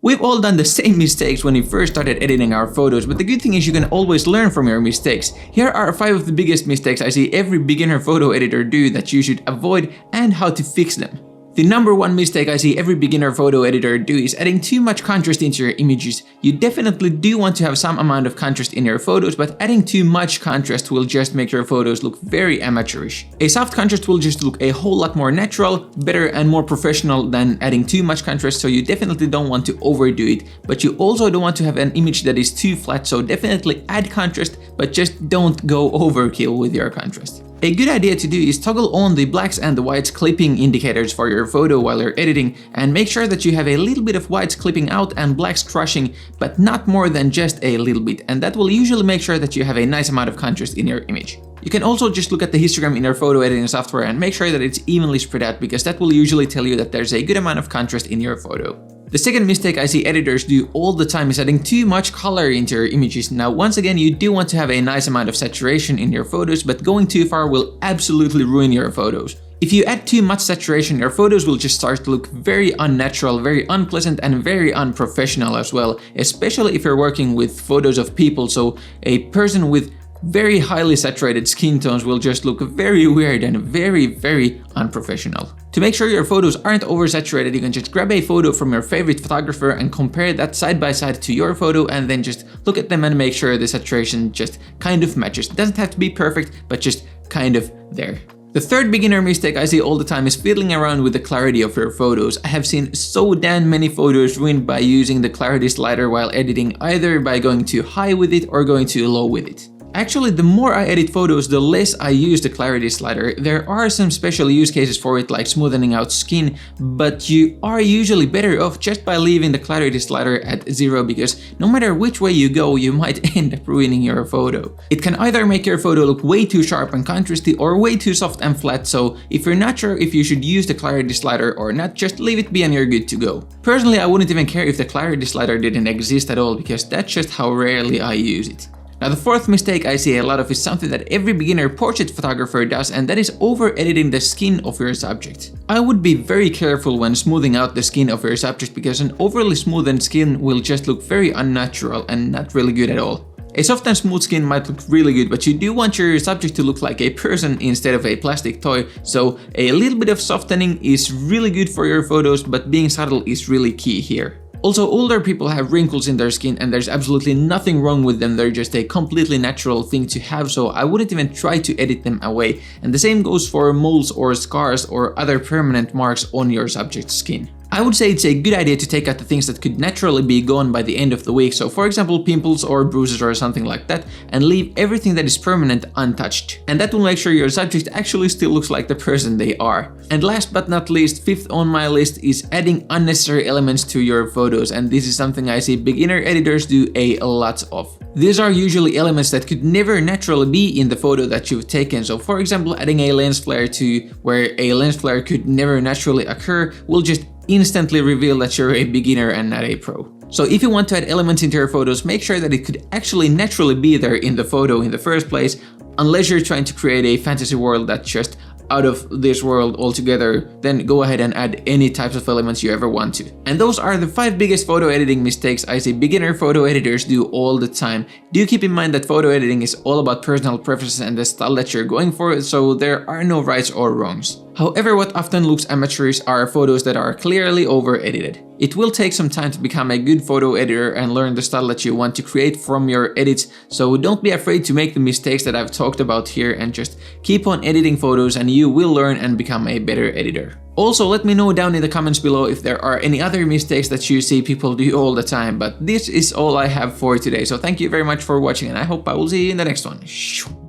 We've all done the same mistakes when we first started editing our photos, but the good thing is you can always learn from your mistakes. Here are 5 of the biggest mistakes I see every beginner photo editor do that you should avoid and how to fix them. The number 1 mistake I see every beginner photo editor do is adding too much contrast into your images. You definitely do want to have some amount of contrast in your photos, but adding too much contrast will just make your photos look very amateurish. A soft contrast will just look a whole lot more natural, better and more professional than adding too much contrast, so you definitely don't want to overdo it. But you also don't want to have an image that is too flat, so definitely add contrast, but just don't go overkill with your contrast. A good idea to do is toggle on the blacks and the whites clipping indicators for your photo while you're editing, and make sure that you have a little bit of whites clipping out and blacks crushing, but not more than just a little bit, and that will usually make sure that you have a nice amount of contrast in your image. You can also just look at the histogram in your photo editing software and make sure that it's evenly spread out, because that will usually tell you that there's a good amount of contrast in your photo. The second mistake I see editors do all the time is adding too much color into your images. Now, once again, you do want to have a nice amount of saturation in your photos, but going too far will absolutely ruin your photos. If you add too much saturation, your photos will just start to look very unnatural, very unpleasant, and very unprofessional as well, especially if you're working with photos of people. So a person with very highly saturated skin tones will just look very weird and very unprofessional. To make sure your photos aren't oversaturated, you can just grab a photo from your favorite photographer and compare that side by side to your photo, and then just look at them and make sure the saturation just kind of matches. It doesn't have to be perfect, but just kind of there. The third beginner mistake I see all the time is fiddling around with the clarity of your photos. I have seen so damn many photos ruined by using the clarity slider while editing, either by going too high with it or going too low with it. Actually, the more I edit photos, the less I use the clarity slider. There are some special use cases for it, like smoothing out skin, but you are usually better off just by leaving the clarity slider at 0, because no matter which way you go, you might end up ruining your photo. It can either make your photo look way too sharp and contrasty or way too soft and flat, so if you're not sure if you should use the clarity slider or not, just leave it be and you're good to go. Personally, I wouldn't even care if the clarity slider didn't exist at all, because that's just how rarely I use it. Now, the fourth mistake I see a lot of is something that every beginner portrait photographer does, and that is over-editing the skin of your subject. I would be very careful when smoothing out the skin of your subject, because an overly smoothened skin will just look very unnatural and not really good at all. A soft and smooth skin might look really good, but you do want your subject to look like a person instead of a plastic toy, so a little bit of softening is really good for your photos, but being subtle is really key here. Also, older people have wrinkles in their skin, and there's absolutely nothing wrong with them. They're just a completely natural thing to have, so I wouldn't even try to edit them away. And the same goes for moles or scars or other permanent marks on your subject's skin. I would say it's a good idea to take out the things that could naturally be gone by the end of the week, so for example pimples or bruises or something like that, and leave everything that is permanent untouched. And that will make sure your subject actually still looks like the person they are. And last but not least, 5th on my list is adding unnecessary elements to your photos, and this is something I see beginner editors do a lot of. These are usually elements that could never naturally be in the photo that you've taken, so for example adding a lens flare to where a lens flare could never naturally occur will just instantly reveal that you're a beginner and not a pro. So if you want to add elements into your photos, make sure that it could actually naturally be there in the photo in the first place, unless you're trying to create a fantasy world that's just out of this world altogether, then go ahead and add any types of elements you ever want to. And those are the 5 biggest photo editing mistakes I see beginner photo editors do all the time. Do keep in mind that photo editing is all about personal preferences and the style that you're going for, so there are no rights or wrongs. However, what often looks amateurish are photos that are clearly over-edited. It will take some time to become a good photo editor and learn the style that you want to create from your edits, so don't be afraid to make the mistakes that I've talked about here, and just keep on editing photos and you will learn and become a better editor. Also, let me know down in the comments below if there are any other mistakes that you see people do all the time, but this is all I have for today, so thank you very much for watching and I hope I will see you in the next one.